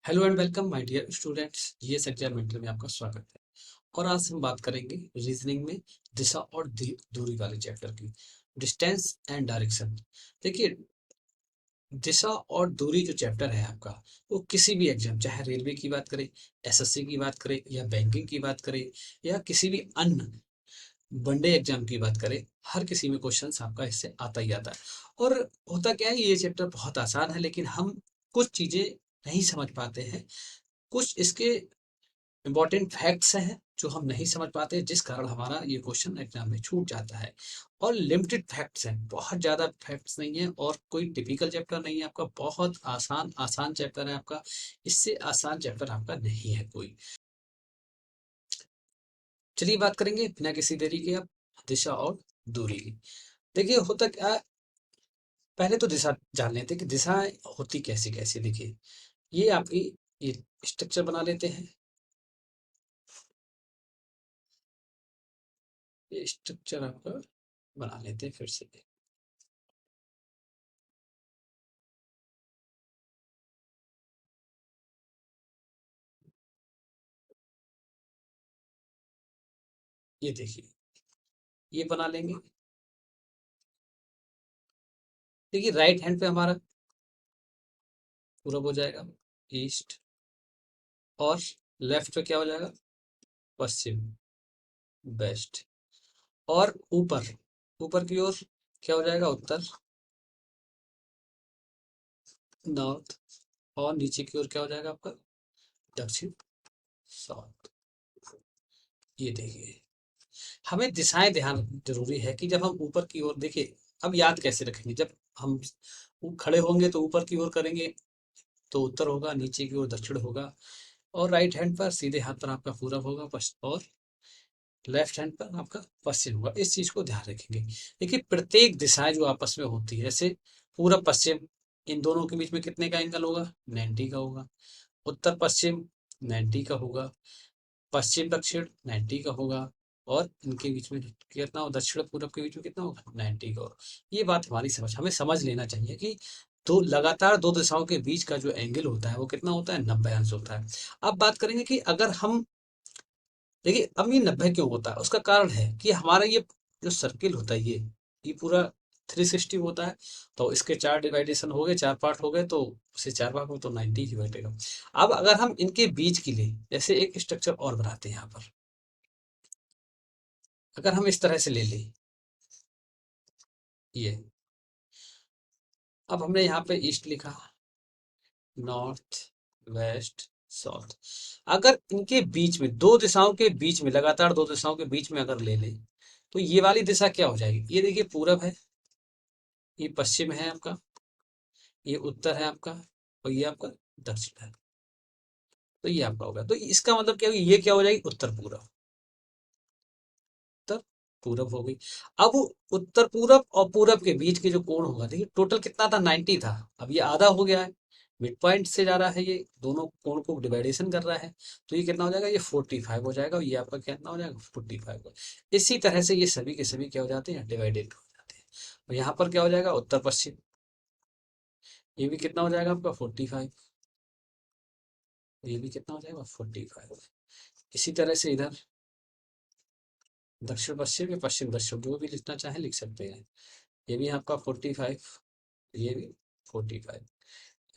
Hello and welcome my dear students, GS examiner में आपका स्वागत है। और आज हम बात करेंगे रीजनिंग में दिशा और दूरी वाले चैप्टर की, डिस्टेंस एंड डायरेक्शन। देखिए, दिशा और दूरी जो चैप्टर है आपका, वो किसी भी एग्जाम, चाहे रेलवे की बात करें, एसएससी की बात करें, या बैंकिंग की बात करें, या किसी भी अन्य वनडे एग्जाम की बात करें, हर किसी में क्वेश्चन आपका इससे आता ही आता है। और होता क्या है, ये चैप्टर बहुत आसान है, लेकिन हम कुछ चीजें नहीं समझ पाते हैं। कुछ इसके इम्पोर्टेंट फैक्ट्स हैं जो हम नहीं समझ पाते, जिस कारण हमारा ये क्वेश्चन एग्जाम में छूट जाता है। और लिमिटेड फैक्ट्स हैं, बहुत ज़्यादा फैक्ट्स नहीं है, और कोई टिपिकल चैप्टर नहीं है आपका, बहुत आसान आसान चैप्टर है आपका। इससे आसान चैप्टर आपका नहीं है कोई। चलिए बात करेंगे बिना किसी देरी के अब दिशा और दूरी की। देखिए, होता क्या, पहले तो दिशा जान लेते हैं कि दिशाएं होती कैसी कैसी। देखिए, ये आपकी ये स्ट्रक्चर बना लेते हैं। ये स्ट्रक्चर आपका बना लेते हैं फिर से। ये देखिए, ये बना लेंगे। देखिए, राइट हैंड पे हमारा पूरब हो जाएगा, ईस्ट। और लेफ्ट पे क्या हो जाएगा, पश्चिम, वेस्ट। और ऊपर, ऊपर की ओर क्या हो जाएगा, उत्तर, नॉर्थ। और नीचे की ओर क्या हो जाएगा आपका, दक्षिण, साउथ। ये देखिए, हमें दिशाएं ध्यान जरूरी है कि जब हम ऊपर की ओर देखिए, अब याद कैसे रखेंगे, जब हम खड़े होंगे तो ऊपर की ओर करेंगे तो उत्तर होगा, नीचे की ओर दक्षिण होगा, और राइट हैंड पर सीधे हाथ पर आपका पूरब होगा, और लेफ्ट हैंड पर आपका पश्चिम होगा। इस चीज को ध्यान रखेंगे। देखिए, प्रत्येक दिशाएं जो आपस में होती है, जैसे पूरब पश्चिम, इन दोनों के बीच में कितने का एंगल होगा, 90 का होगा। उत्तर पश्चिम 90 का होगा, पश्चिम दक्षिण 90 का होगा, और इनके बीच में कितना हो, दक्षिण पूरब के बीच में कितना होगा, 90 का होगा। ये बात हमारी हमें समझ लेना चाहिए कि दो लगातार दो दिशाओं के बीच का जो एंगल होता है वो कितना होता है, 90 अंश होता है। अब बात करेंगे कि अगर हम, देखिए, अब ये 90 क्यों होता है, उसका कारण है कि हमारा ये जो सर्किल होता है, ये पूरा 360 होता है। तो इसके चार डिवाइडेशन हो गए, चार पार्ट हो गए, तो उसे चार भाग में तो 90 ही बैठेगा। अब अगर हम इनके बीच के लिए जैसे एक स्ट्रक्चर और बनाते हैं यहाँ पर, अगर हम इस तरह से ले लें, ये, अब हमने यहाँ पे ईस्ट लिखा, नॉर्थ, वेस्ट, साउथ। अगर इनके बीच में दो दिशाओं के बीच में, लगातार दो दिशाओं के बीच में अगर ले लें, तो ये वाली दिशा क्या हो जाएगी, ये देखिए पूरब है, ये पश्चिम है आपका, ये उत्तर है आपका, और ये आपका दक्षिण है। तो ये आपका होगा, तो इसका मतलब क्या होगी, ये क्या हो जाएगी, उत्तर पूरब। उत्तर पूरब हो गई। अब उत्तर पूरब और पूरब के बीच के जो कोण होगा, देखिए टोटल कितना था, 90 था। अब ये आधा हो गया है, मिड पॉइंट से जा रहा है, ये दोनों कोण को डिवाइडेशन कर रहा है। तो ये कितना हो जाएगा, ये 45 हो जाएगा, और ये आपका कितना हो जाएगा, 45। इसी तरह से ये सभी के सभी क्या हो जाते हैं, डिवाइडेड हो जाते हैं। और यहाँ पर क्या हो जाएगा, उत्तर पश्चिम, ये भी कितना हो जाएगा आपका, 45। ये भी कितना हो जाएगा, 45। इसी तरह से इधर दक्षिण पश्चिम या पश्चिम दक्षिण, जो भी लिखना चाहे लिख सकते हैं। ये भी आपका 45, ये भी 45।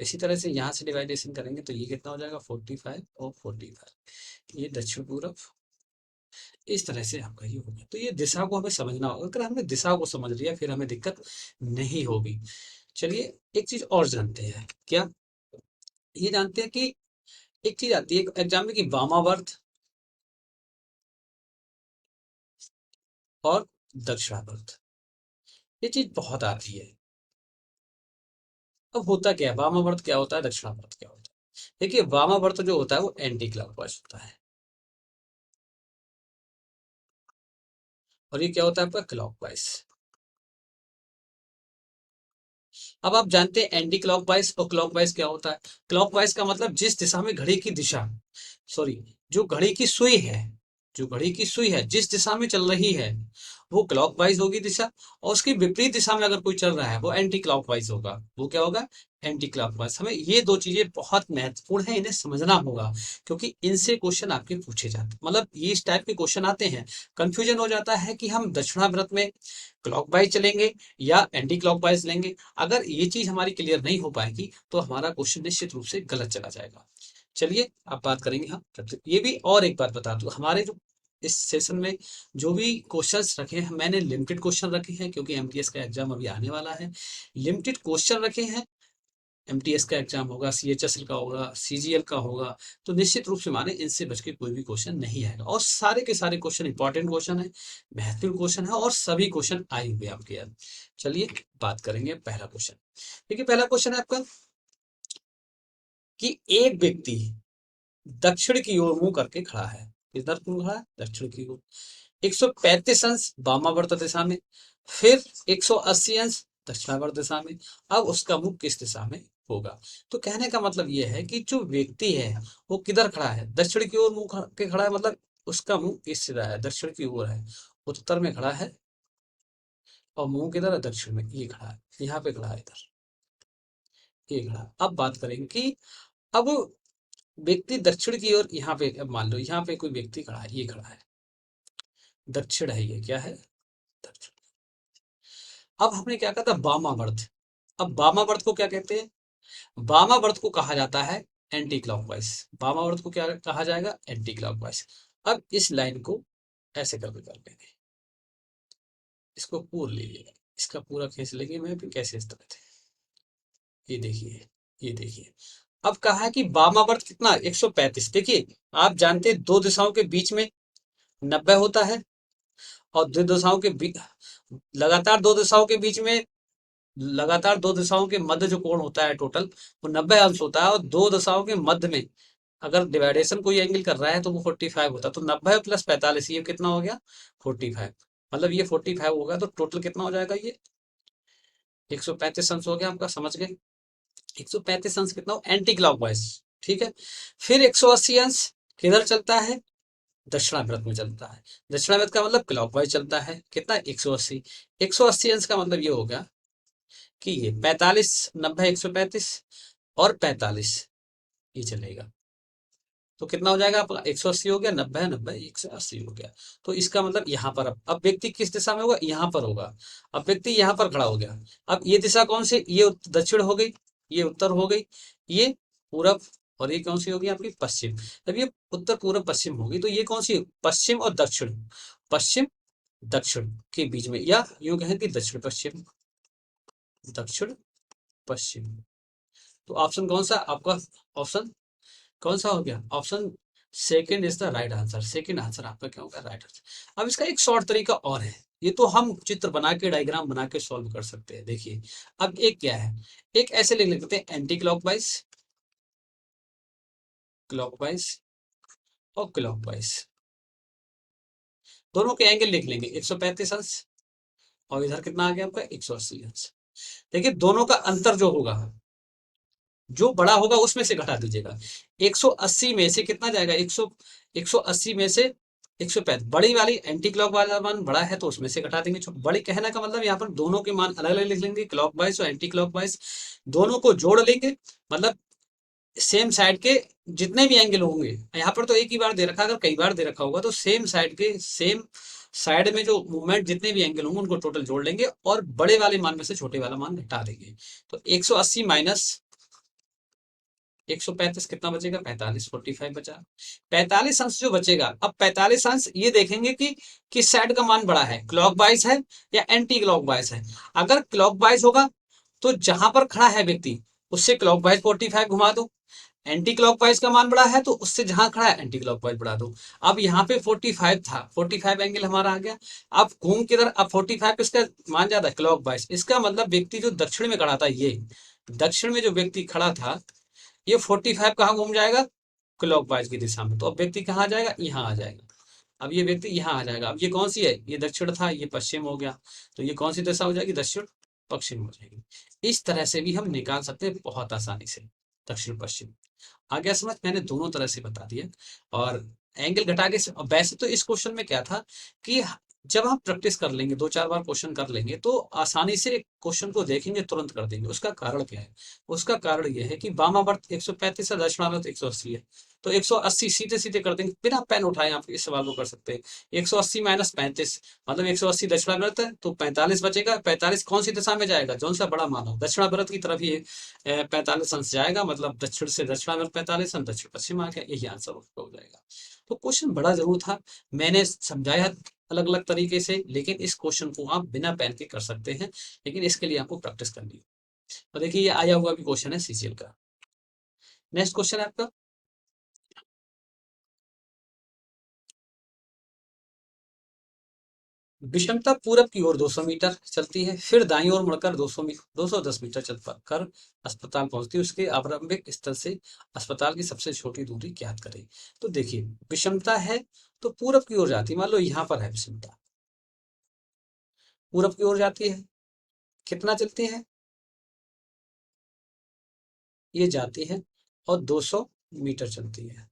इसी तरह से यहाँ से डिवाइडेशन करेंगे तो ये कितना हो जाएगा, 45 और 45। ये दक्षिण पूरब, इस तरह से आपका ये होगा। तो ये दिशा को हमें समझना होगा, अगर हमने दिशा को समझ लिया फिर हमें दिक्कत नहीं होगी। चलिए, एक चीज और जानते हैं क्या, ये जानते हैं कि एक चीज आती है एग्जाम में, कि वामावर्त और दक्षिणावर्त, ये चीज बहुत आती है। अब होता क्या है, वामावर्त क्या होता है, दक्षिणावर्त क्या होता है। देखिए, वामावर्त जो होता है वो एंटी क्लॉकवाइज होता है, और ये क्या होता है आपका, क्लॉकवाइज। अब आप जानते हैं एंटी क्लॉकवाइज और क्लॉकवाइज क्या होता है। क्लॉकवाइज का मतलब जिस दिशा में घड़ी की दिशा, सॉरी, जो घड़ी की सुई है, जो घड़ी की सुई है जिस दिशा में चल रही है वो क्लॉकवाइज होगी दिशा, और उसकी विपरीत दिशा में अगर कोई चल रहा है वो एंटी क्लॉकवाइज होगा। वो क्या होगा? Anti clockwise. हमें ये दो चीजें बहुत महत्वपूर्ण है, इन्हें समझना होगा, क्योंकि इनसे क्वेश्चन आपके पूछे जाते, मतलब ये इस टाइप के क्वेश्चन आते हैं। कंफ्यूजन हो जाता है कि हम दक्षिणावर्त में क्लॉकवाइज चलेंगे या एंटी क्लॉकवाइज लेंगे। अगर ये चीज हमारी क्लियर नहीं हो पाएगी तो हमारा क्वेश्चन निश्चित रूप से गलत चला जाएगा। चलिए अब बात करेंगे हम। ये भी और एक बात बता दूं, हमारे जो इस सेशन में जो भी क्वेश्चंस रखे हैं, मैंने लिमिटेड क्वेश्चन रखे हैं, क्योंकि एमटीएस का एग्जाम अभी आने वाला है। लिमिटेड क्वेश्चन रखे हैं। एमटीएस का एग्जाम होगा, सीएचएसएल का होगा, सीजीएल का होगा, तो निश्चित रूप से माने इनसे बच के कोई भी क्वेश्चन नहीं आएगा। और सारे के सारे क्वेश्चन इंपॉर्टेंट क्वेश्चन है, महत्वपूर्ण क्वेश्चन है, और सभी क्वेश्चन आए हुए आपके याद। चलिए बात करेंगे पहला क्वेश्चन। देखिए पहला क्वेश्चन है आपका कि एक व्यक्ति दक्षिण की ओर मुंह करके खड़ा है। किधर मुंह खड़ा है? दक्षिण की ओर। 135 अंश वामावर्त दिशा में, फिर 180 अंश दक्षिणावर्त दिशा में। अब उसका मुख किस दिशा में होगा? तो कहने का मतलब यह है कि जो व्यक्ति है वो किधर खड़ा है? दक्षिण की ओर मुंह के खड़ा है, मतलब उसका मुंह किस सीधा है? दक्षिण की ओर है, उत्तर में खड़ा है, और मुंह किधर है? दक्षिण में। ये खड़ा है, यहाँ पे खड़ा है, इधर ये खड़ा है। अब बात करेंगे कि अब व्यक्ति दक्षिण की ओर, यहाँ पे अब मान लो यहाँ पे कोई व्यक्ति खड़ा है, ये खड़ा है, दक्षिण है, ये क्या है? दक्षिण। अब हमने क्या कहा था? वामावर्त। अब वामावर्त को क्या कहते हैं? वामावर्त को कहा जाता है एंटी क्लॉकवाइज। वामावर्त को क्या कहा जाएगा? Anti clockwise. अब इस लाइन को ऐसे करके कर लेंगे, इसको पूरा ले लेंगे, इसका पूरा खींच लेंगे। मैं भी कैसे इस तरह से, ये देखिए, ये देखिए। अब कहा है कि वामावर्त कितना? 135। देखिए आप जानते हैं दो दिशाओं के बीच में 90 होता है, और दो दिशाओं के बीच, लगातार दो दिशाओं के बीच में, लगातार दो दिशाओं के मध्य जो कोण होता है टोटल, वो 90 अंश होता है। और दो दिशाओं के मध्य में अगर डिवाइडेशन कोई एंगल कर रहा है तो वो 45 होता है। तो 90 प्लस 45, ये कितना हो गया? 45। मतलब ये 45 होगा, तो टोटल कितना हो जाएगा? ये 135 अंश हो गया आपका, समझ गए? 135 अंश कितना हो? Anti clockwise. ठीक है। फिर 180 अंश किधर चलता है? दक्षिणावर्त में चलता है। दक्षिणावर्त का मतलब क्लॉकवाइज चलता है। कितना? 180। 180 अंश का मतलब ये हो गया कि ये 45, 90, 135 और 45, ये चलेगा। तो कितना हो जाएगा आपका? 180 हो गया, 90 है, 90 180 हो गया। तो इसका मतलब यहाँ पर अब व्यक्ति किस दिशा में होगा? यहाँ पर होगा। अब व्यक्ति यहाँ पर खड़ा हो गया। अब ये दिशा कौन सी? ये दक्षिण हो गई, ये उत्तर हो गई, ये पूरब, और ये कौन सी होगी आपकी? पश्चिम। जब ये उत्तर पूरब पश्चिम होगी तो ये कौन सी? पश्चिम और दक्षिण। पश्चिम दक्षिण के बीच में, या यूं कहें कि दक्षिण पश्चिम, दक्षिण पश्चिम। तो ऑप्शन कौन सा आपका? ऑप्शन कौन सा हो गया? Option second is the right answer. Second answer आपका क्या होगा? Right answer. अब इसका एक शॉर्ट तरीका और है, ये तो हम चित्र बना के, डायग्राम बना के सॉल्व कर सकते हैं। देखिए अब एक क्या है, एक ऐसे लिख लेते हैं, एंटी क्लॉकवाइज, क्लॉकवाइज और क्लॉकवाइज। दोनों के एंगल लिख लेंगे, 135 अंश, और इधर कितना आ गया आपका? 180 अंश। देखिए दोनों का अंतर जो होगा, जो बड़ा होगा उसमें से घटा दीजिएगा। 180 में से कितना जाएगा? 180 में से 135, बड़ी वाली एंटी क्लॉक वाला मान बड़ा है तो उसमें से घटा देंगे। बड़ी कहने का मतलब यहाँ पर दोनों के मान अलग अलग लिख लेंगे, क्लॉकवाइज और एंटी क्लॉकवाइज, दोनों को जोड़ लेंगे। मतलब सेम साइड के जितने भी एंगल होंगे, यहाँ पर तो एक ही बार दे रखा, अगर कई बार दे रखा होगा तो सेम साइड के, सेम साइड में जो मूवमेंट जितने भी एंगल होंगे उनको टोटल जोड़ लेंगे, और बड़े वाले मान में से छोटे वाला मान घटा देंगे। तो 180 माइनस 135 कितना बचेगा? 45, 45 बचा। 45 अंश जो बचेगा, अब 45 अंश ये देखेंगे कि किस साइड का मान बड़ा है, क्लॉकवाइज है या एंटी क्लॉकवाइज है। अगर क्लॉकवाइज होगा तो जहां पर खड़ा है व्यक्ति उससे क्लॉकवाइज 45 घुमा दो, एंटी क्लॉकवाइज का मान बड़ा है तो उससे जहां खड़ा है एंटी क्लॉकवाइज बढ़ा दो। अब यहाँ पे 45 था, 45 एंगल हमारा आ गया। अब घूम किधर? अब 45 इसका मान ज्यादा है, क्लॉकवाइज। इसका मतलब व्यक्ति जो दक्षिण में खड़ा था, ये दक्षिण में जो व्यक्ति खड़ा था, ये 45 कहाँ घूम जाएगा? क्लॉकवाइज की दिशा में। तो अब व्यक्ति कहाँ आ जाएगा? यहाँ आ जाएगा। अब ये व्यक्ति यहाँ आ जाएगा। अब ये कौन सी है? ये दक्षिण था, ये पश्चिम हो गया, तो ये कौन सी दिशा हो जाएगी? दक्षिण पश्चिम हो जाएगी। इस तरह से भी हम निकाल सकते हैं बहुत आसानी से, दक्षिण पश्चिम। आ गया समझ? मैंने दोनों तरह से बता दिया। और एंगल घटा के वैसे तो इस क्वेश्चन में क्या था कि जब हम प्रैक्टिस कर लेंगे, 2-4 बार क्वेश्चन कर लेंगे तो आसानी से क्वेश्चन को देखेंगे, तुरंत कर देंगे। उसका कारण क्या है? उसका कारण यह है कि वामावर्त 135 है, दक्षिणावर्त 180 है, तो 180 सीधे सीधे कर देंगे, बिना पेन उठाए आप इस सवाल को कर सकते हैं। 180 माइनस 35 मतलब 180 दक्षिणावर्त है तो 45 बचेगा। 45 कौन सी दिशा में जाएगा? जौन सा बड़ा मान हो दक्षिणावर्त की तरफ ही 45 अंश जाएगा, मतलब दक्षिण से दक्षिणावर्त 45 अंश, दक्षिण पश्चिम आ गया, यही आंसर उसका हो जाएगा। तो क्वेश्चन बड़ा जरूर था, मैंने समझाया अलग अलग तरीके से, लेकिन इस क्वेश्चन को आप बिना पेन के कर सकते हैं, लेकिन इसके लिए आपको प्रैक्टिस करनी है। तो देखिए ये आया हुआ भी क्वेश्चन है सीसीएल का। नेक्स्ट क्वेश्चन है आपका, विषमता पूरब की ओर 200 मीटर चलती है, फिर दाईं ओर मुड़कर 210 मीटर चल कर अस्पताल पहुंचती है, उसके आरंभिक स्थल से अस्पताल की सबसे छोटी दूरी ज्ञात करें। तो देखिए विषमता है तो पूरब की ओर जाती है, मान लो यहाँ पर है विषमता, पूरब की ओर जाती है, कितना चलती है? ये जाती है और 200 मीटर चलती है,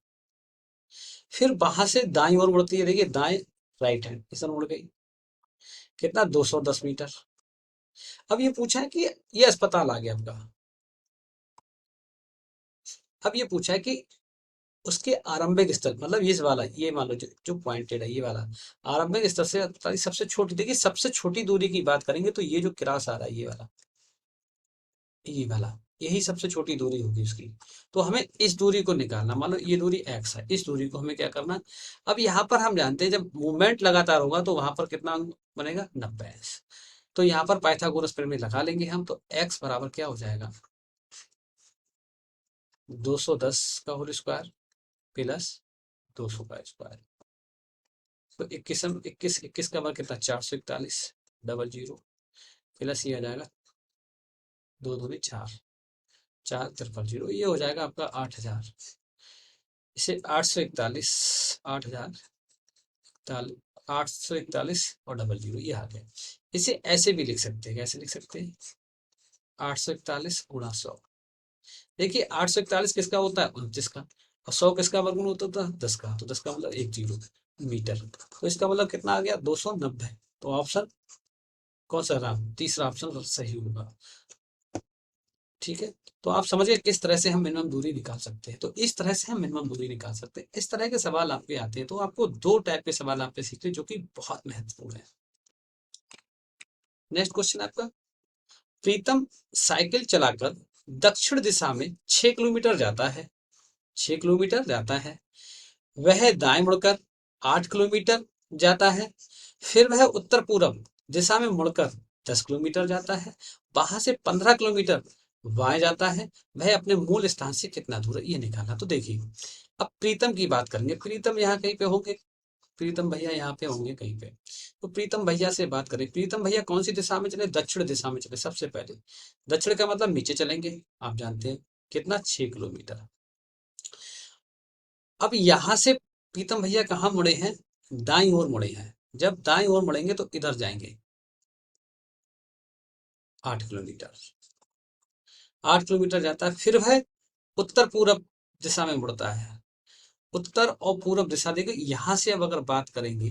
फिर वहां से दाईं ओर मुड़ती है, देखिए दाएं, राइट हैंड इस तरह मुड़ गई, कितना? 210 मीटर। अब ये पूछा है कि ये अस्पताल आ गया आपका, अब ये पूछा है कि उसके आरंभिक स्थल, मतलब ये वाला, ये मान लो जो पॉइंटेड है ये वाला, आरंभिक स्थल से अस्पताल की सबसे छोटी, देखिए सबसे छोटी दूरी की बात करेंगे तो ये जो क्रॉस आ रहा है ये वाला, यही सबसे छोटी दूरी होगी उसकी। तो हमें इस दूरी को निकालना, मान लो ये दूरी x है, इस दूरी को हमें क्या करना? अब यहाँ पर हम जानते हैं जब मूवमेंट लगातार होगा तो वहां पर कितना अंक बनेगा? 90। तो यहाँ पर पाइथागोरस प्रमेय लगा लेंगे हम, तो x बराबर क्या हो जाएगा? 210 का होल स्क्वायर प्लस 200 का स्क्वायर, तो 21 का वर्ग कितना? 441, डबल जीरो, प्लस ये आ जाएगा 2 दूनी 4, 4 0 0, ये हो जाएगा आपका 8000। इसे 841, 841 और डबल जीरो, ये आ गया। इसे ऐसे भी लिख सकते हैं, कैसे लिख सकते हैं? 841 × 100। देखिए 841 किसका होता है? 29 का, और 100 किसका वर्गमूल होता था? 10 का, तो 10 का मतलब 10 मीटर, तो इसका मतलब कितना आ गया? 290। तो ऑप्शन कौन सा रहा? तीसरा ऑप्शन सही होगा। ठीक है, तो आप समझिए किस तरह से हम मिनिमम दूरी निकाल सकते हैं। तो इस तरह से हम मिनिमम दूरी निकाल सकते हैं। इस तरह के सवाल आपके आते हैं तो आपको 2 टाइप के सवाल आपके सीखते हैं जो कि बहुत महत्वपूर्ण है। नेक्स्ट क्वेश्चन आपका, प्रीतम साइकिल चलाकर दक्षिण दिशा में 6 किलोमीटर जाता है, 6 किलोमीटर जाता है, वह दाएं मुड़कर 8 किलोमीटर जाता है, फिर वह उत्तर पूर्व दिशा में मुड़कर 10 किलोमीटर जाता है, वहां से 15 किलोमीटर बाएं जाता है, वह अपने मूल स्थान से कितना दूर है, ये निकालना। तो देखिए अब प्रीतम की बात करेंगे, प्रीतम यहाँ कहीं पे होंगे, प्रीतम भैया यहाँ पे होंगे कहीं पे, तो प्रीतम भैया से बात करें, प्रीतम भैया कौन सी दिशा में चले? दक्षिण दिशा में चले सबसे पहले। दक्षिण का मतलब नीचे चलेंगे, आप जानते हैं कितना? 6 किलोमीटर। अब यहां से प्रीतम भैया कहाँ मुड़े हैं? दाईं ओर मुड़े हैं, जब दाईं ओर मुड़ेंगे तो इधर जाएंगे 8 किलोमीटर, 8 किलोमीटर जाता है, फिर वह उत्तर पूरब दिशा में मुड़ता है। उत्तर और पूरब दिशा, देखिए यहां से अब अगर बात करेंगे,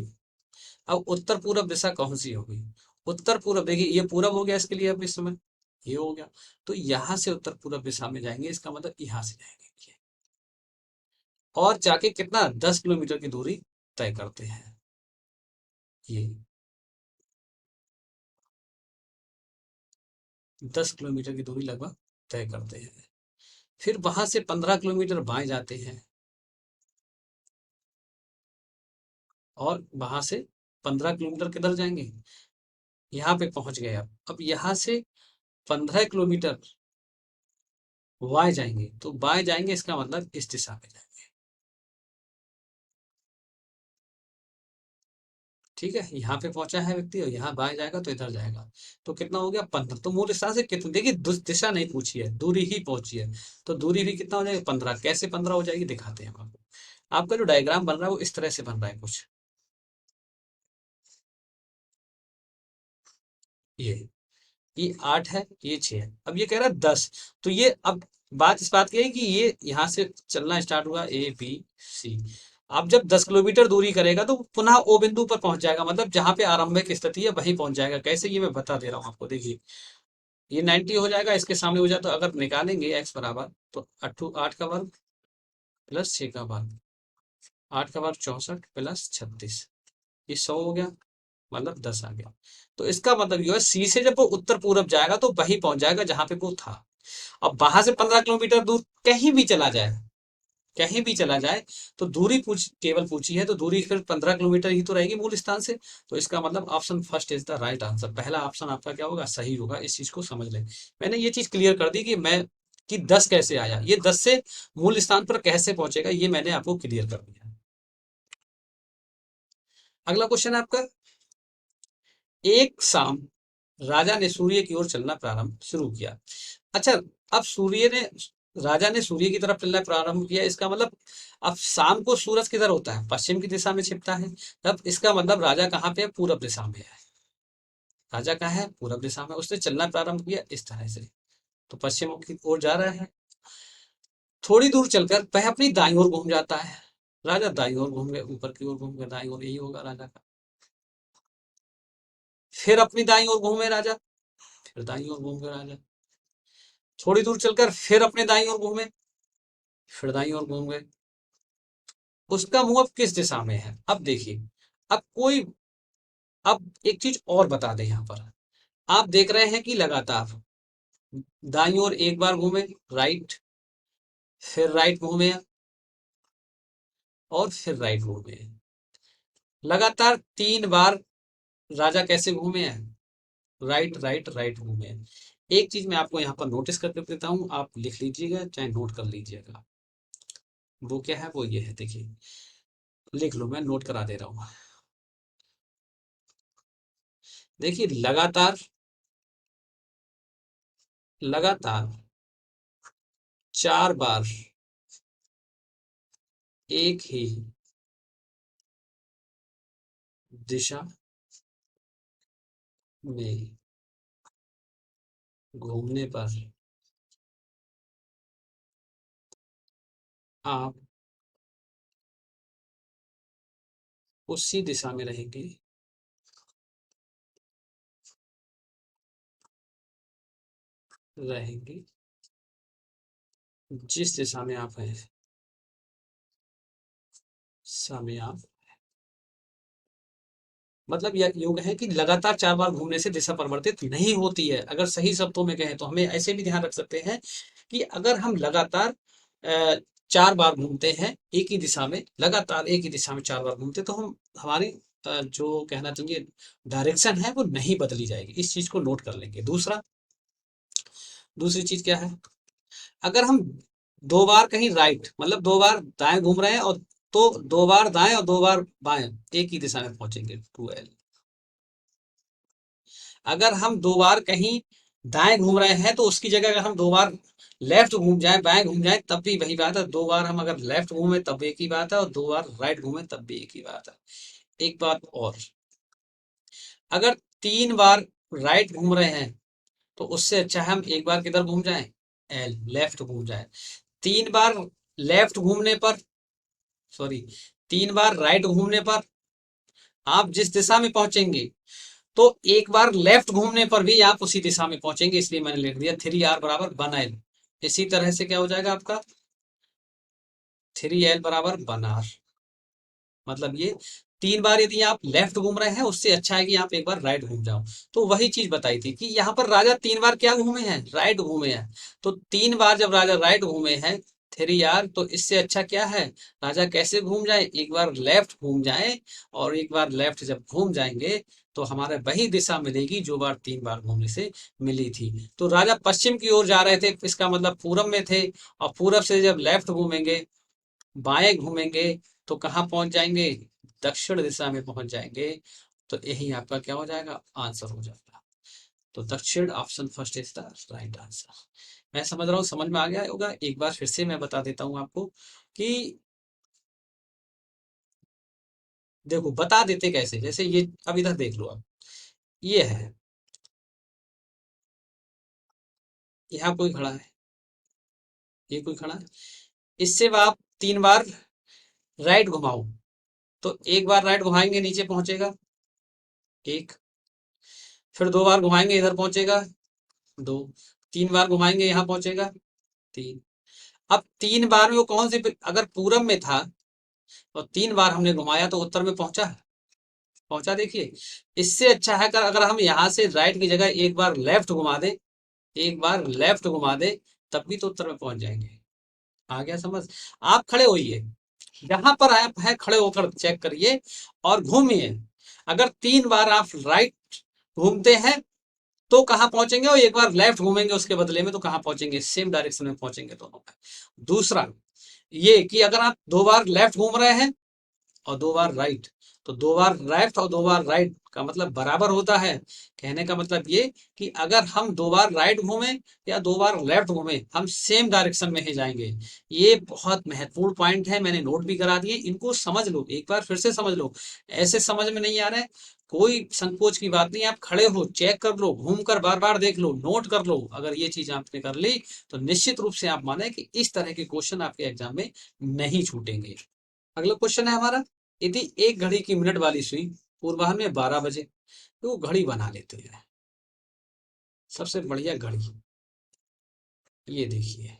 अब उत्तर पूरब दिशा कौन सी होगी? उत्तर पूरब, देखिए ये पूरब हो गया इसके लिए अब इस समय, ये हो गया, तो यहां से उत्तर पूरब दिशा में जाएंगे, इसका मतलब यहां से जाएंगे और जाके कितना? 10 किलोमीटर की दूरी तय करते हैं। ये 10 किलोमीटर की दूरी लगभग तय करते हैं, फिर वहां से 15 किलोमीटर बाएं जाते हैं, और वहां से 15 किलोमीटर किधर जाएंगे? यहाँ पे पहुंच गए। अब यहाँ से 15 किलोमीटर बाएं जाएंगे, तो बाएं जाएंगे इसका मतलब इस दिशा में जाएंगे। ठीक है, यहाँ पे पहुंचा है व्यक्ति और यहाँ बाएं जाएगा तो इधर जाएगा, तो कितना हो गया? 15। तो मूल स्थान से कितना, देखिए दिशा नहीं पूछी है, दूरी ही पहुंची है, तो दूरी भी कितना हो जाएगा? 15। कैसे 15 हो जाएगी दिखाते हैं हम आपको। आपका जो डायग्राम बन रहा है वो इस तरह से बन रहा है कुछ, ये 8 है, ये 6 है, अब ये कह रहा है 10। तो ये अब बात इस बात की है कि ये यहाँ से चलना स्टार्ट हुआ, A B C, अब जब 10 किलोमीटर दूरी करेगा तो पुनः ओ बिंदु पर पहुंच जाएगा, मतलब जहां पे आरंभिक स्थिति है वहीं पहुंच जाएगा। कैसे, ये मैं बता दे रहा हूँ आपको। देखिए ये 90 हो जाएगा, इसके सामने हो जाए तो अगर निकालेंगे एक्स बराबर, तो 8 का वर्ग प्लस 6 का वर्ग, 8 का वर्ग 64 प्लस 36, ये 100 हो गया, मतलब 10 आ गया। तो इसका मतलब ये है, सी से जब वो उत्तर पूरब जाएगा तो वहीं पहुंच जाएगा जहां पे वो था। अब वहां से 15 किलोमीटर दूर कहीं भी चला जाए, कहीं भी चला जाए, तो दूरी केवल पूछी है, तो दूरी फिर 15 किलोमीटर ही तो रहेगी मूल स्थान से। तो इसका मतलब option first is the right answer, पहला ऑप्शन आपका क्या होगा, सही होगा। इस चीज को समझ लें। मैंने ये चीज क्लियर कर दी कि 10 कैसे आया, ये 10 से मूल स्थान पर कैसे पहुंचेगा, ये मैंने आपको क्लियर कर दिया। अगला क्वेश्चन है आपका। एक शाम राजा ने सूर्य की ओर चलना प्रारंभ शुरू किया। अच्छा, अब राजा ने सूर्य की तरफ चलना प्रारंभ किया, इसका मतलब अब शाम को सूरज किधर होता है, पश्चिम की दिशा में छिपता है। तब इसका मतलब राजा कहाँ पे है, पूरब दिशा में है। राजा कहाँ है, पूरब दिशा में, उसने चलना प्रारंभ किया इस तरह से, तो पश्चिम की ओर जा रहा है। थोड़ी दूर चलकर वह अपनी दाईं ओर घूम जाता है। राजा दाईं ओर घूम गए, ऊपर की ओर घूम गए, दाईं ओर, यही होगा राजा का। फिर अपनी दाईं ओर घूमे राजा, फिर दाईं ओर घूम गए राजा। थोड़ी दूर चलकर फिर अपने दाईं ओर घूमे, फिर दाईं ओर घूम गए। उसका मुंह अब किस दिशा में है, अब देखिए। अब कोई अब एक चीज और बता दें यहाँ पर। आप देख रहे हैं कि लगातार दाईं ओर एक बार घूमे, राइट, फिर राइट घूमे, और फिर राइट घूमे। लगातार 3 बार राजा कैसे घूमे हैं, राइट राइट राइट घूमे हैं। एक चीज मैं आपको यहाँ पर नोटिस करके देता हूँ, आप लिख लीजिएगा चाहे नोट कर लीजिएगा। वो क्या है, वो ये है, देखिए लिख लो, मैं नोट करा दे रहा हूँ। देखिए लगातार, लगातार 4 बार एक ही दिशा में घूमने पर आप उसी दिशा में रहेंगे रहेंगे जिस दिशा में आप हैं, समय आप, मतलब यह योग है कि लगातार 4 बार घूमने से दिशा परिवर्तित नहीं होती है। अगर सही शब्दों में कहें तो हमें ऐसे भी ध्यान रख सकते हैं कि अगर हम लगातार 4 बार घूमते हैं एक ही दिशा में, लगातार एक ही दिशा में 4 बार घूमते, तो हम हमारी जो कहना चाहिए डायरेक्शन है वो नहीं बदली जाएगी। इस चीज को नोट कर लेंगे। दूसरी चीज क्या है, अगर हम 2 बार कहीं राइट, मतलब 2 बार दाएं घूम रहे हैं, और तो 2 बार दाएं और 2 बार बाएं एक ही दिशा में पहुंचेंगे, 2L। अगर हम 2 बार कहीं दाएं घूम रहे हैं तो उसकी जगह अगर हम 2 बार लेफ्ट घूम जाए, बाएं घूम जाए, तब भी वही बात है। 2 बार हम अगर लेफ्ट घूमे तब एक ही बात है, और 2 बार राइट घूमे तब भी एक ही बात है। एक बात और, अगर 3 बार राइट घूम रहे हैं तो उससे अच्छा है हम एक बार किधर घूम जाएं, एल, लेफ्ट घूम जाए। 3 बार लेफ्ट घूमने पर, सॉरी, 3 बार राइट घूमने पर आप जिस दिशा में पहुंचेंगे, तो एक बार लेफ्ट घूमने पर भी आप उसी दिशा में पहुंचेंगे, इसलिए मैंने लिख दिया 3R बराबर 1L। इसी तरह से क्या हो जाएगा आपका, 3L बराबर 1R। मतलब ये 3 बार यदि आप लेफ्ट घूम रहे हैं उससे अच्छा है कि आप एक बार राइट घूम जाओ। तो वही चीज बताई थी कि यहाँ पर राजा 3 बार क्या घूमे हैं, राइट घूमे हैं। तो 3 बार जब राजा राइट घूमे हैं 3R, तो इससे अच्छा क्या है, राजा कैसे घूम जाए, एक बार लेफ्ट घूम जाए, और एक बार लेफ्ट जब घूम जाएंगे तो हमारे वही दिशा मिलेगी जो बार 3 बार घूमने से मिली थी। तो राजा पश्चिम की ओर जा रहे थे, इसका मतलब पूरब में थे, और पूरब से जब लेफ्ट घूमेंगे, बाएं घूमेंगे, तो कहाँ पहुंच जाएंगे, दक्षिण दिशा में पहुंच जाएंगे। तो यही आपका क्या हो जाएगा, आंसर हो जाएगा। तो दक्षिण, option first is the right answer. मैं समझ रहा हूँ समझ में आ गया होगा। एक बार फिर से मैं बता देता हूँ आपको कि देखो बता देते कैसे, जैसे ये अब इधर देख लो आप, ये है, यहाँ कोई खड़ा है, ये कोई खड़ा है, इससे आप 3 बार राइट घुमाओ, तो एक बार राइट घुमाएंगे नीचे पहुंचेगा एक, फिर दो बार घुमाएंगे इधर पहुंचेगा दो, तीन बार घुमाएंगे यहाँ पहुंचेगा तीन। अब तीन बार में वो कौन सी, अगर पूरब में था तो तीन बार हमने घुमाया तो उत्तर में पहुंचा, पहुंचा देखिए। इससे अच्छा है अगर हम यहाँ से राइट की जगह एक बार लेफ्ट घुमा दे, एक बार लेफ्ट घुमा दे, तब भी तो उत्तर में पहुंच जाएंगे। आ गया समझ? आप खड़े होइए, जहां पर आप है खड़े होकर चेक करिए और घूमिए। अगर तीन बार आप राइट घूमते हैं तो कहां पहुंचेंगे, और एक बार लेफ्ट घूमेंगे उसके बदले में तो कहां पहुंचेंगे, सेम डायरेक्शन में पहुंचेंगे दोनों में। दूसरा ये कि अगर आप दो बार लेफ्ट घूम रहे हैं और दो बार राइट, तो दो बार लेफ्ट और दो बार राइट का मतलब बराबर होता है। कहने का मतलब ये कि अगर हम दो बार राइट घूमें या दो बार लेफ्ट घूमें, हम सेम डायरेक्शन में ही जाएंगे। ये बहुत महत्वपूर्ण पॉइंट है, मैंने नोट भी करा दिए, इनको समझ लो, एक बार फिर से समझ लो। ऐसे समझ में नहीं आ रहा है, कोई संकोच की बात नहीं, आप खड़े हो चेक कर लो, घूम कर बार बार देख लो, नोट कर लो। अगर ये चीज आपने कर ली तो निश्चित रूप से आप माने कि इस तरह के क्वेश्चन आपके एग्जाम में नहीं छूटेंगे। अगला क्वेश्चन है हमारा, यदि एक घड़ी की मिनट वाली सुई पूर्वाह्न में 12 बजे, तो वो घड़ी बना लेते हैं, सबसे बढ़िया घड़ी। ये देखिए,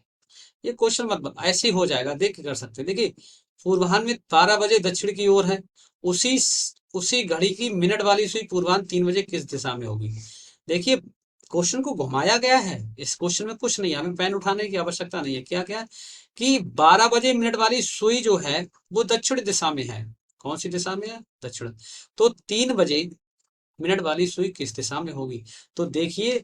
ये क्वेश्चन मत ऐसे ही हो जाएगा, देख के कर सकते हैं। देखिए पूर्वाह्न में 12 बजे दक्षिण की ओर है, उसी उसी घड़ी की मिनट वाली सुई पूर्वाह्न 3 बजे किस दिशा में होगी। देखिए क्वेश्चन को घुमाया गया है, इस क्वेश्चन में कुछ नहीं है, हमें पेन उठाने की आवश्यकता नहीं है। क्या क्या कि 12 बजे मिनट वाली सुई जो है वो दक्षिण दिशा में है। कौन सी दिशा में है, दक्षिण। तो 3 बजे मिनट वाली सुई किस दिशा में होगी। तो देखिए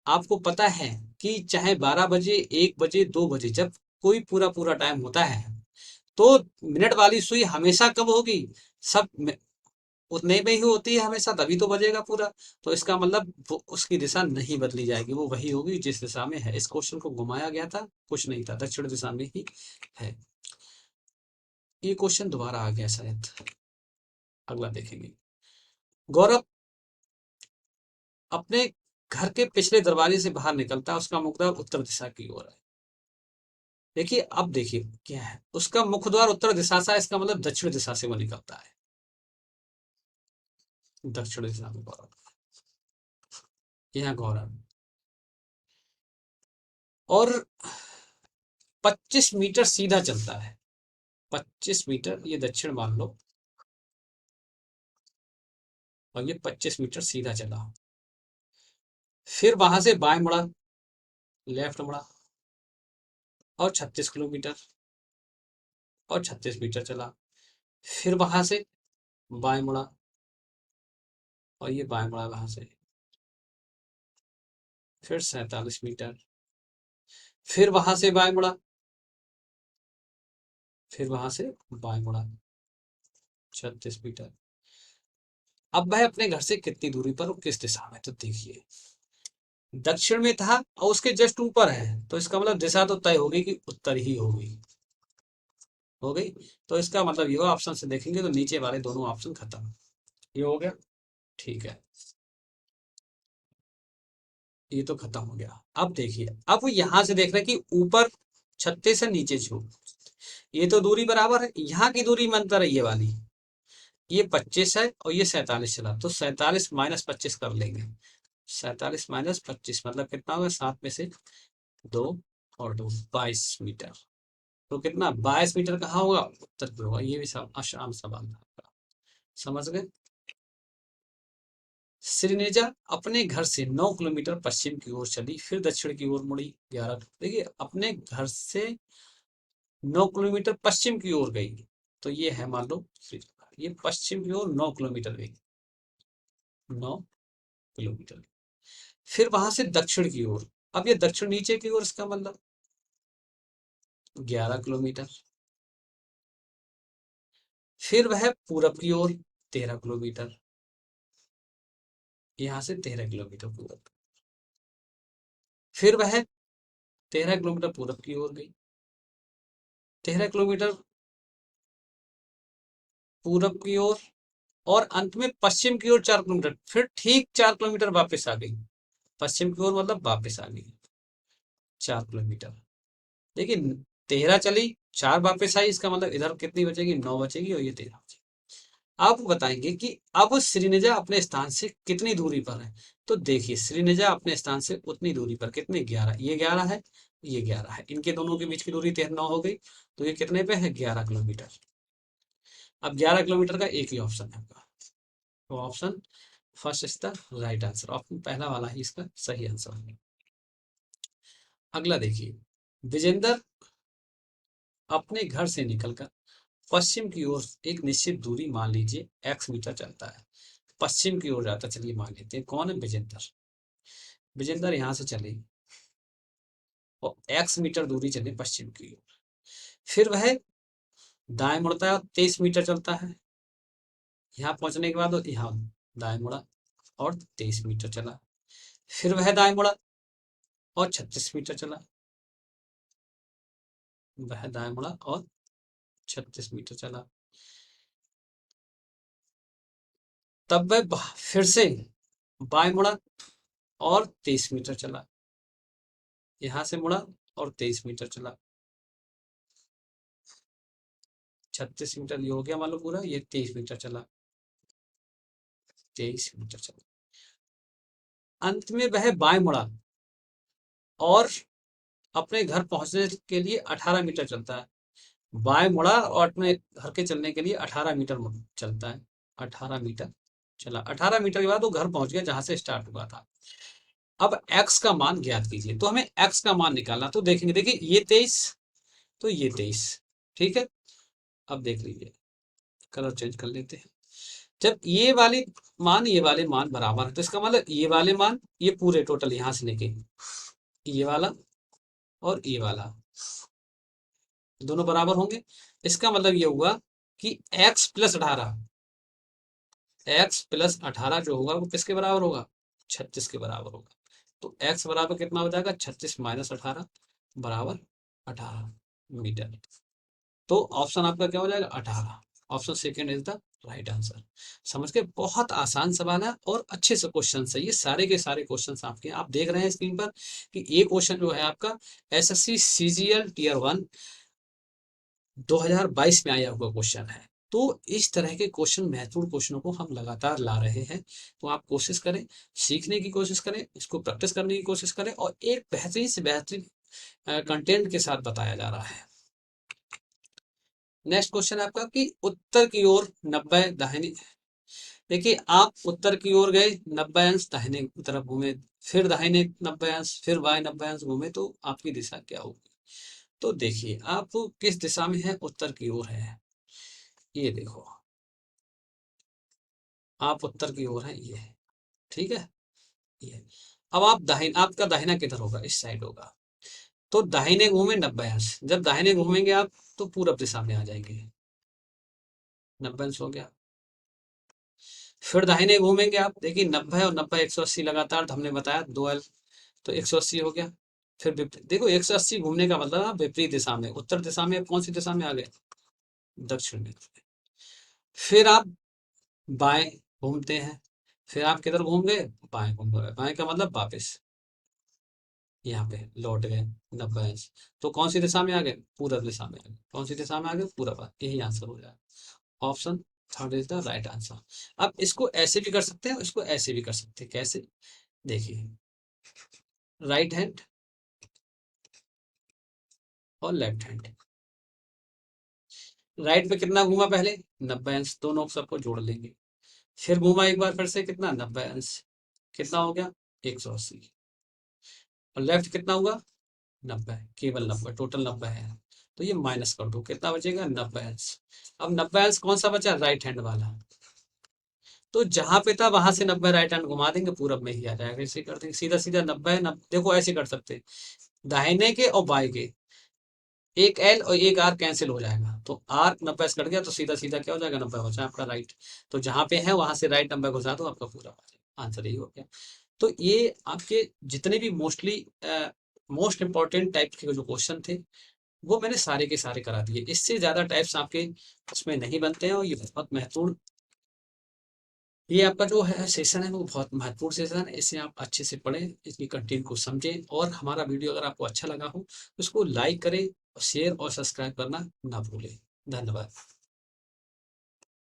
आपको पता है कि चाहे 12 बजे, 1 बजे, 2 बजे, जब कोई पूरा पूरा टाइम होता है तो मिनट वाली सुई हमेशा कब होगी, सब उतने में ही होती है हमेशा, तभी तो बजेगा पूरा। तो इसका मतलब उसकी दिशा नहीं बदली जाएगी, वो वही होगी जिस दिशा में है। इस क्वेश्चन को घुमाया गया था, कुछ नहीं था, दक्षिण दिशा में ही है। ये क्वेश्चन दोबारा आ गया शायद, अगला देखेंगे। गौरव अपने घर के पिछले दरवाजे से बाहर निकलता है, उसका मुख द्वार उत्तर दिशा की ओर है। देखिए अब देखिए क्या है, उसका मुख द्वार उत्तर दिशा से, इसका मतलब दक्षिण दिशा से वो निकलता है, दक्षिण दिशा में गौरव, यहाँ गौरव। और 25 मीटर सीधा चलता है, 25 मीटर ये दक्षिण मान लो, और ये 25 मीटर सीधा चला, फिर वहां से बाएं मुड़ा, लेफ्ट मुड़ा, और 36 किलोमीटर, और 36 मीटर चला, फिर वहां से बाएं मुड़ा, और ये बाएं मुड़ा वहां से, फिर 47 मीटर, फिर वहां से बाएं मुड़ा, फिर वहां से बाएं मुड़ा, 36 मीटर। अब वह अपने घर से कितनी दूरी पर और किस दिशा में, तो देखिए दक्षिण में था और उसके जस्ट ऊपर है, तो इसका मतलब दिशा तो तय होगी कि उत्तर ही होगी, हो गई। तो इसका मतलब ये ऑप्शन से देखेंगे तो नीचे वाले दोनों ऑप्शन खत्म, ये हो गया, ठीक है, ये तो खत्म हो गया। अब देखिए, अब यहां से देख रहे हैं कि ऊपर 36 से नीचे छू, ये तो दूरी बराबर है, यहाँ की दूरी में अंतर है ये वाली, ये 25 है और ये 47 चला, तो 47 माइनस 25 कर लेंगे। 47 - 25 मतलब कितना होगा, 7 में से 2 और 2 22 मीटर। तो कितना 22 मीटर कहाँ होगा, उत्तर पे होगा। ये भी आसान सवाल था, समझ गए। श्रीनेजा अपने घर से 9 किलोमीटर पश्चिम की ओर चली, फिर दक्षिण की ओर मुड़ी 11। देखिए अपने घर से 9 किलोमीटर पश्चिम की ओर गई, तो ये है मान लो ये पश्चिम की ओर 9 किलोमीटर गई, 9 किलोमीटर, फिर वहां से दक्षिण की ओर, अब ये दक्षिण नीचे की ओर, इसका मतलब 11 किलोमीटर, फिर वह पूरब की ओर 13 किलोमीटर, यहां से 13 किलोमीटर पूरब, फिर वह 13 किलोमीटर पूरब की ओर गई, 13 किलोमीटर पूरब की ओर, और अंत में पश्चिम की ओर 4 किलोमीटर, फिर ठीक 4 किलोमीटर वापस आ गई, पश्चिम की ओर मतलब वापस आ गई 4 किलोमीटर। देखिए 13 चली 4 वापस आई, इसका मतलब इधर कितनी बचेगी, 9 बचेगी और ये 13 बचेगी। आप बताएंगे कि अब श्रीनिजा अपने स्थान से कितनी दूरी पर है। तो देखिए श्रीनिजा अपने स्थान से उतनी दूरी पर कितने, 11, ये 11 है, ये 11 है, इनके दोनों के बीच की दूरी 9 हो गई। तो ये कितने पे है, 11 किलोमीटर। अब 11 किलोमीटर का एक ही ऑप्शन है आपका, तो option first is the right answer, option पहला वाला ही इसका सही आंसर है। अगला देखिए, विजेंद्र अपने घर से निकलकर पश्चिम की ओर एक निश्चित दूरी, मान लीजिए x मीटर चलता है, पश्चिम की ओर जाता, चलिए मान लेते हैं कौन है, विजेंद्र। विजेंद्र यहाँ से चले और x मीटर दूरी चले पश्चिम की ओर, फिर वह दाएं मुड़ता है और 23 मीटर चलता है, यहाँ पहुंचने के बाद यहाँ दाएं मुड़ा और 23 मीटर चला, फिर वह दाएं मुड़ा और 36 मीटर चला, वह दाएं मुड़ा और 36 मीटर चला, तब वह फिर से बाएं मुड़ा और 23 मीटर चला, यहां से मुड़ा और 23 मीटर चला, 36 मीटर ये हो गया मान लो पूरा, ये 23 मीटर चला, 23 मीटर चला, अंत में वह बाएं मुड़ा और अपने घर पहुंचने के लिए 18 मीटर चलता है, बाएं मुड़ा और अपने घर के चलने के लिए 18 मीटर चलता है, 18 मीटर चला, 18 मीटर के बाद वो घर पहुंच गया जहां से स्टार्ट हुआ था। अब x का मान ज्ञात कीजिए, तो हमें x का मान निकालना, तो देखेंगे, देखिए ये 23, तो ये 23, ठीक है। अब देख लीजिए, कलर चेंज कर लेते हैं, जब ये वाले मान ये वाले मान बराबर है, तो इसका मतलब ये वाले मान, ये पूरे टोटल यहां से लेके ये वाला और ये वाला दोनों बराबर होंगे, इसका मतलब ये हुआ कि x प्लस 18, x प्लस 18 जो होगा वो किसके बराबर होगा, 36 के बराबर होगा। तो x बराबर कितना हो जाएगा, 36 माइनस 18 बराबर 18 मीटर। तो ऑप्शन आपका क्या हो जाएगा, 18, option second is the right answer. समझ के, बहुत आसान सवाल है और अच्छे से क्वेश्चन है, ये सारे के सारे क्वेश्चन आपके, आप देख रहे हैं स्क्रीन पर कि ये क्वेश्चन जो है आपका एसएससी सीजीएल टीयर 1 2022 में आया हुआ क्वेश्चन है। तो इस तरह के क्वेश्चन, महत्वपूर्ण क्वेश्चनों को हम लगातार ला रहे हैं, तो आप कोशिश करें, सीखने की कोशिश करें, इसको प्रैक्टिस करने की कोशिश करें, और एक बेहतरीन से बेहतरीन कंटेंट के साथ बताया जा रहा है। नेक्स्ट क्वेश्चन है आपका कि उत्तर की ओर 90 दाहिने, देखिए आप उत्तर की ओर गए, 90 अंश दाहिने की तरफ घूमे, फिर दाहिने 90 अंश, फिर बाएं 90 अंश घूमे, तो आपकी दिशा क्या होगी। तो देखिए आप किस दिशा में है, उत्तर की ओर है, ये देखो आप उत्तर की ओर है, ये ठीक है, ये। अब आप आपका दाहिना किधर होगा, इस साइड होगा, तो दाहिने घूमे 90 अंश, जब दाहिने घूमेंगे आप तो पूरब दिशा में आ जाएंगे, 90 अंश हो गया। फिर दाहिने घूमेंगे आप, देखिए 90 और 90 180 लगातार, तो हमने बताया 2L, तो 180 हो गया। फिर देखो 180 घूमने का मतलब आप विपरीत दिशा में, उत्तर दिशा में, कौन सी दिशा में आ गए, दक्षिण में। फिर आप बाएं घूमते हैं, फिर आप किधर घूम गए, बाएं घूम गए, बाएं का मतलब वापस यहाँ पे लौट गए 90 अंश, तो कौन सी दिशा में आ गए, पूरब दिशा में आ गए, कौन सी दिशा में आ गए, पूरब, यही आंसर हो जाए, option third is the right answer. अब इसको ऐसे भी कर सकते हैं, इसको ऐसे भी कर सकते हैं, कैसे, देखिए राइट हैंड और लेफ्ट हैंड, राइट पे कितना घूमा पहले, 90 अंश, दोनों सबको जोड़ लेंगे, फिर घूमा एक बार फिर से कितना, 90 अंश, कितना हो गया, 180, और लेफ्ट कितना हुआ, 90, केवल 90, टोटल 90 है, तो ये माइनस कर दो, कितना बचेगा, 90 अंश। अब 90 अंश कौन सा बचा, राइट हैंड वाला, तो जहां पे था वहां से 90 राइट हैंड घुमा देंगे, पूरब में ही आ जाएगा, ऐसे कर देंगे, सीधा सीधा 90 देखो ऐसे कर सकते हैं, दाहिने के और बाएं के, एक एल और एक आर कैंसिल हो जाएगा, तो आर 90 से कट गया, तो सीधा सीधा क्या हो जाएगा, 90 बचा आपका राइट, तो जहां पे है वहां से राइट 90 घुसा दो, आपका पूरा आंसर यही हो गया। तो ये आपके जितने भी मोस्ट इंपॉर्टेंट टाइप के जो क्वेश्चन थे, वो मैंने सारे के सारे करा दिए, इससे ज्यादा टाइप्स आपके उसमें नहीं बनते हैं, और ये बहुत महत्वपूर्ण ये आपका जो है सेशन है वो बहुत महत्वपूर्ण सेशन है, इसे आप अच्छे से पढ़ें, इसकी कंटेंट को समझें और हमारा वीडियो अगर आपको अच्छा लगा हो, तो उसको लाइक करें, शेयर और सब्सक्राइब करना ना भूलें। धन्यवाद।